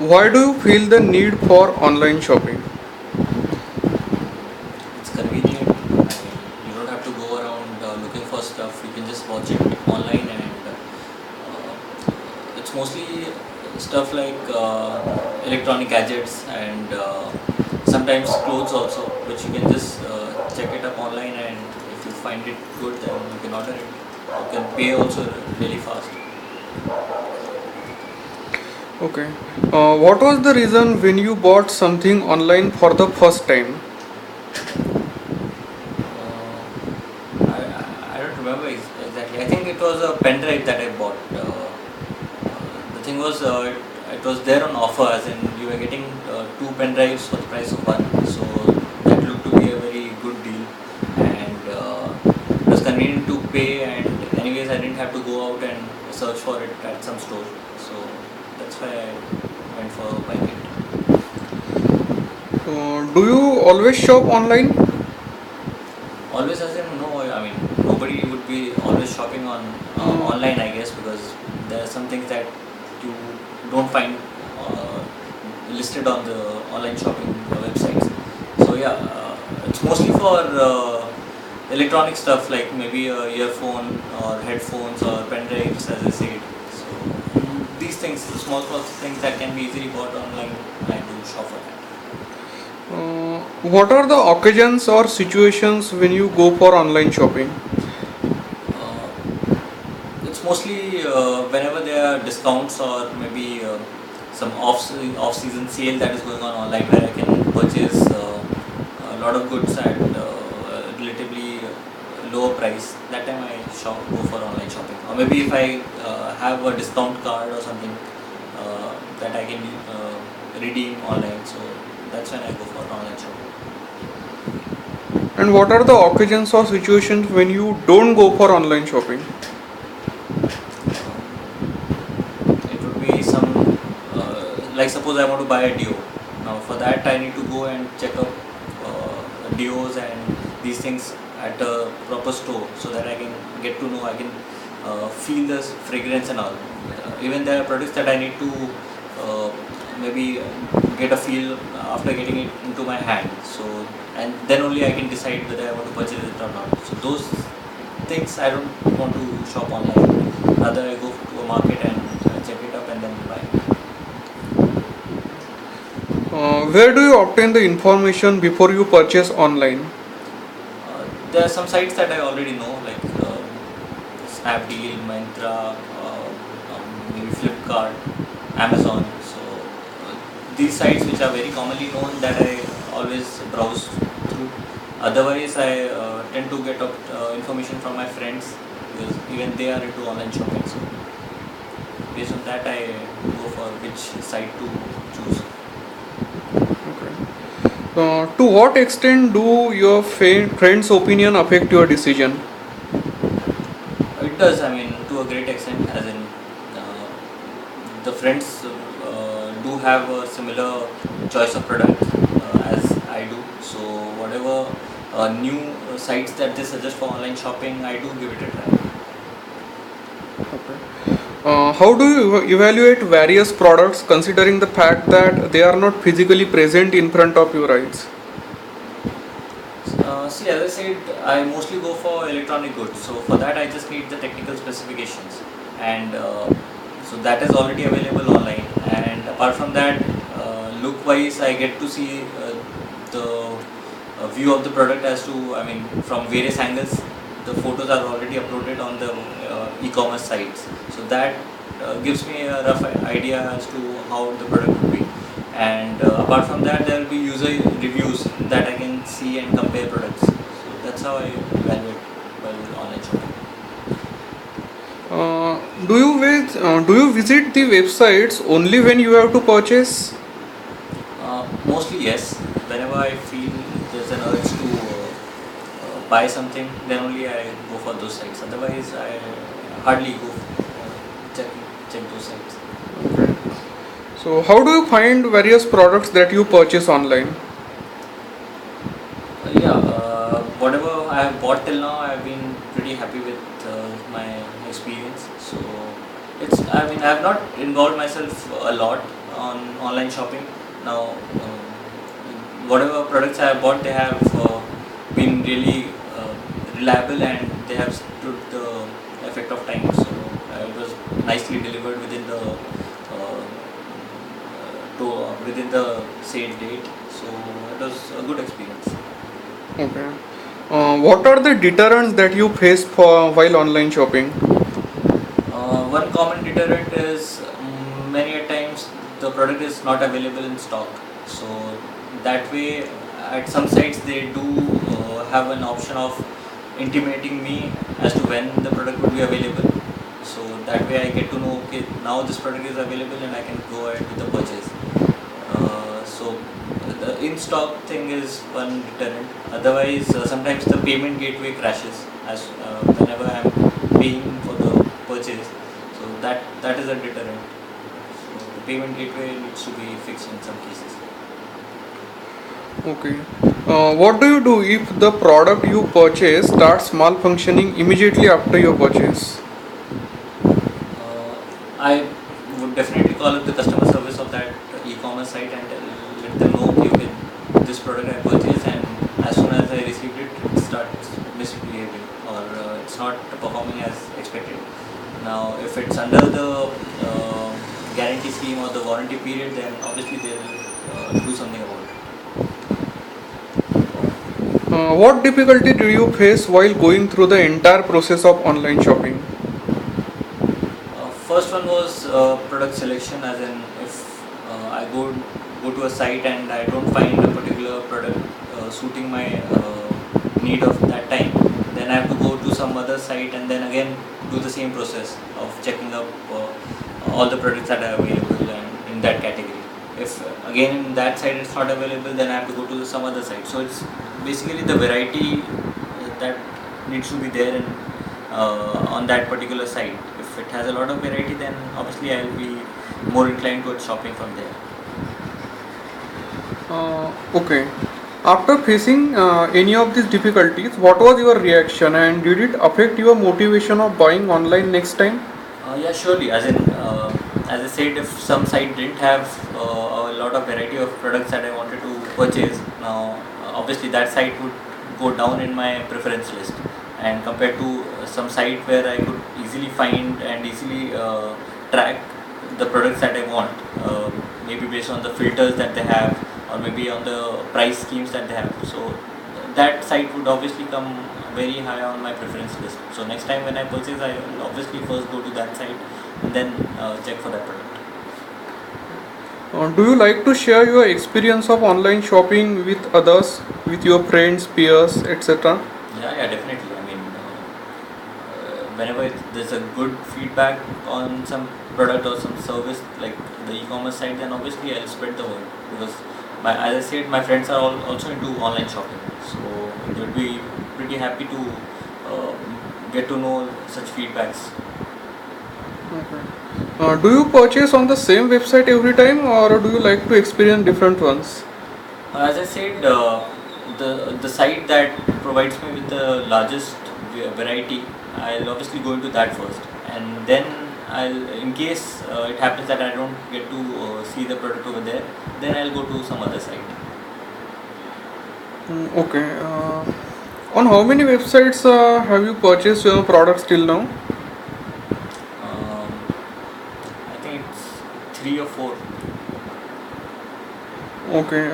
Why do you feel the need for online shopping? It's convenient. I mean, you don't have to go around looking for stuff. You can just watch it online, and it's mostly stuff like electronic gadgets and sometimes clothes also, which you can just check it up online, and if you find it good, then you can order it. You can pay also really fast. Okay. What was the reason when you bought something online for the first time? Uh, I don't remember exactly. I think it was a pen drive that I bought. The thing was, it was there on offer, as in you were getting two pen drives for the price of one. So that looked to be a very good deal, and it was convenient to pay. And anyways, I didn't have to go out and search for it at some store. So that's why I went for buying it. Do you always shop online? Always, as in no, I mean nobody would be always shopping on Uh, online, I guess, because there are some things that you don't find uh, listed on the online shopping websites. So yeah, it's mostly for electronic stuff like maybe a earphone or headphones or pen drives, as I said. So these things, the small things that can be easily bought online, I do shop for that. what are the occasions or situations when you go for online shopping? Uh, It's mostly whenever there are discounts or maybe some off season sale that is going on online, where I can purchase a lot of goods at relatively lower price. That time I go for online shopping. Or maybe if I have a discount card or something that I can redeem online. So that's when I go for online shopping. And what are the occasions or situations when you don't go for online shopping? It would be some like suppose I want to buy a deo. Now for that I need to go and check up deos and these things at a proper store, so that I can get to know, I can feel the fragrance and all. Even there are products that I need to uh, maybe get a feel after getting it into my hand. So and then only I can decide whether I want to purchase it or not. So those things I don't want to shop online. Rather, I go to a market and check it up and then buy. Where do you obtain the information before you purchase online? There are some sites that I already know, like Snapdeal, Myntra, maybe Flipkart, Amazon. So these sites which are very commonly known, that I always browse through. Otherwise, I tend to get information from my friends, because even they are into online shopping. So based on that, I go for which site to choose. Okay. To what extent do your friends' opinion affect your decision? It does, I mean, to a great extent, as in uh, the friends do have a similar choice of products as I do. So, whatever new sites that they suggest for online shopping, I do give it a try. Okay. How do you evaluate various products considering the fact that they are not physically present in front of your eyes? See, as I said, I mostly go for electronic goods. So, for that, I just need the technical specifications, and so that is already available online. And apart from that, look wise, I get to see the view of the product, as to, I mean, from various angles. The photos are already uploaded on the e-commerce sites, so that gives me a rough idea as to how the product would be. And apart from that, there will be user reviews that I can see and compare products. So that's how I evaluate while online shopping. Do you visit the websites only when you have to purchase? Mostly yes. Whenever I feel there's an urge to buy something, then only I go for those sites. Otherwise, I hardly go check those sites. Okay. So, how do you find various products that you purchase online? Yeah, whatever I have bought till now, I have been pretty happy with my experience. So it's, I mean, I have not involved myself a lot on online shopping. Now, whatever products I have bought, they have been really reliable and they have stood the effect of time. So it was nicely delivered within the within the said date. So it was a good experience. Okay. What are the deterrents that you face for while online shopping? One common deterrent is many a times the product is not available in stock. So that way, at some sites they do have an option of intimating me as to when the product would be available. So that way I get to know, okay, now this product is available and I can go ahead with the purchase. So the in-stock thing is one deterrent. Otherwise, sometimes the payment gateway crashes as whenever I'm paying for the purchase. So that is a deterrent. So the payment gateway needs to be fixed in some cases. Okay. What do you do if the product you purchase starts malfunctioning immediately after your purchase? I would definitely call up the customer service of that e-commerce site and let them know, okay, this product I purchased and as soon as I received it, it starts misbehaving or it's not performing as expected. Now, if it's under the guarantee scheme or the warranty period, then obviously they'll do something about it. What difficulty do you face while going through the entire process of online shopping? First one was product selection, as in if I go to a site and I don't find a particular product suiting my need of that time, then I have to go to some other site and then again do the same process of checking up all the products that are available and in that category. If again in that site it's not available, then I have to go to some other site. So it's basically the variety that needs to be there in, on that particular site. If it has a lot of variety, then obviously I'll be more inclined towards shopping from there. Okay. After facing any of these difficulties, what was your reaction and did it affect your motivation of buying online next time? Yeah, surely. As I said, if some site didn't have a lot of variety of products that I wanted to purchase, now obviously that site would go down in my preference list. And compared to some site where I could easily find and easily track the products that I want, maybe based on the filters that they have, or maybe on the price schemes that they have. So that site would obviously come very high on my preference list. So next time when I purchase, I will obviously first go to that site and then check for that product. Do you like to share your experience of online shopping with others, with your friends, peers, etc.? Yeah, definitely. I mean, whenever there's a good feedback on some product or some service like the e-commerce site, then obviously I'll spread the word because, as I said, my friends are also into online shopping, so they would be pretty happy to uh, get to know such feedbacks. Okay. Do you purchase on the same website every time or do you like to experience different ones? As I said, the site that provides me with the largest variety, I'll obviously go into that first, and then I'll, in case it happens that I don't get to see the product over there, then I'll go to some other site. Okay. On how many websites have you purchased your products till now? Um, I think it's 3 or 4. Okay.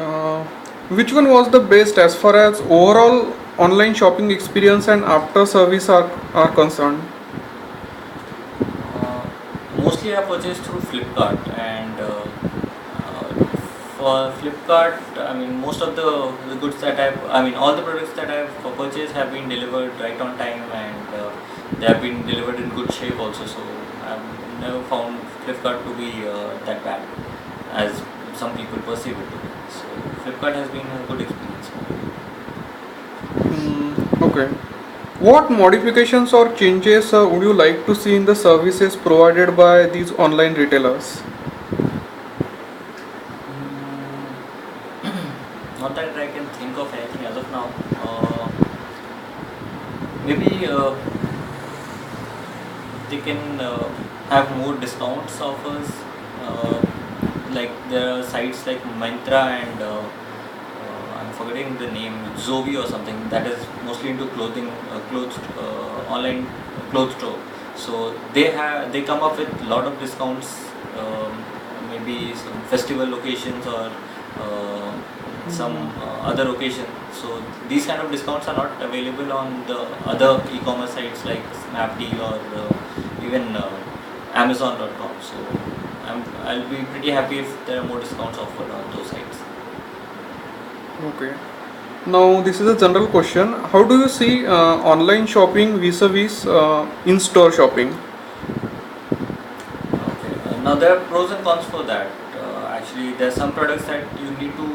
Which one was the best as far as overall online shopping experience and after service are concerned? Mostly I purchased through Flipkart, and for Flipkart, I mean most of the goods that I mean all the products that I've purchased have been delivered right on time, and they have been delivered in good shape also. So I've never found Flipkart to be that bad as some people perceive it to be. So Flipkart has been a good experience. Okay. What modifications or changes would you like to see in the services provided by these online retailers? Not that I can think of anything as of now. Maybe they can have more discounts offers, like there are sites like Myntra and I'm forgetting the name, Zovi or something, that is mostly into clothing, clothes, online clothes store. So they come up with a lot of discounts, maybe some festival occasions or some other occasion. So these kind of discounts are not available on the other e-commerce sites like Snapdeal or even Amazon.com. So I'll be pretty happy if there are more discounts offered on those sites. Okay. Now this is a general question. How do you see online shopping vis-a-vis in-store shopping? Okay. Now there are pros and cons for that. Actually, there are some products that you need to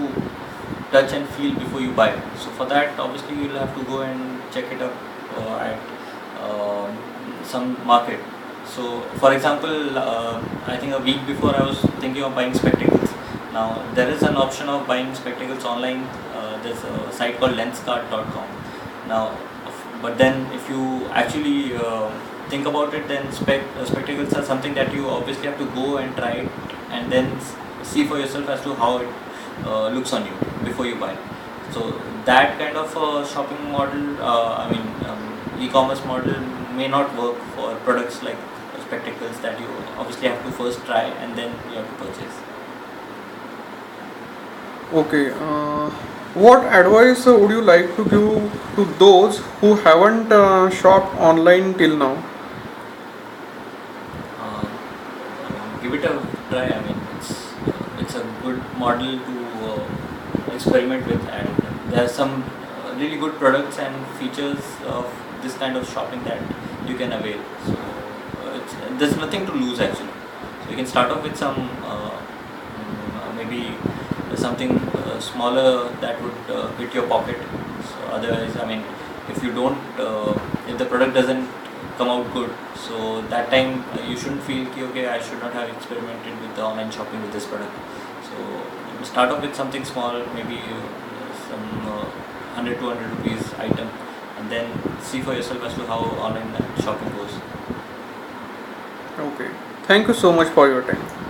touch and feel before you buy. So for that, obviously, you'll have to go and check it up at some market. So, for example, I think a week before I was thinking of buying spectacles. Now there is an option of buying spectacles online. There's a site called Lenskart.com. Now, but then if you actually think about it, then spectacles are something that you obviously have to go and try it and then see for yourself as to how it looks on you before you buy. So that kind of shopping model, e-commerce model may not work for products like spectacles that you obviously have to first try and then you have to purchase. Okay. What advice would you like to give to those who haven't shopped online till now? Give it a try. I mean, it's a good model to experiment with, and there are some really good products and features of this kind of shopping that you can avail. So there's nothing to lose actually. So you can start off with some maybe something smaller that would fit your pocket. So otherwise, I mean, if you don't, if the product doesn't come out good, so that time you shouldn't feel okay, I should not have experimented with the online shopping with this product. So start off with something small, maybe some 100 200 rupees item, and then see for yourself as to how online shopping goes. Okay. Thank you so much for your time.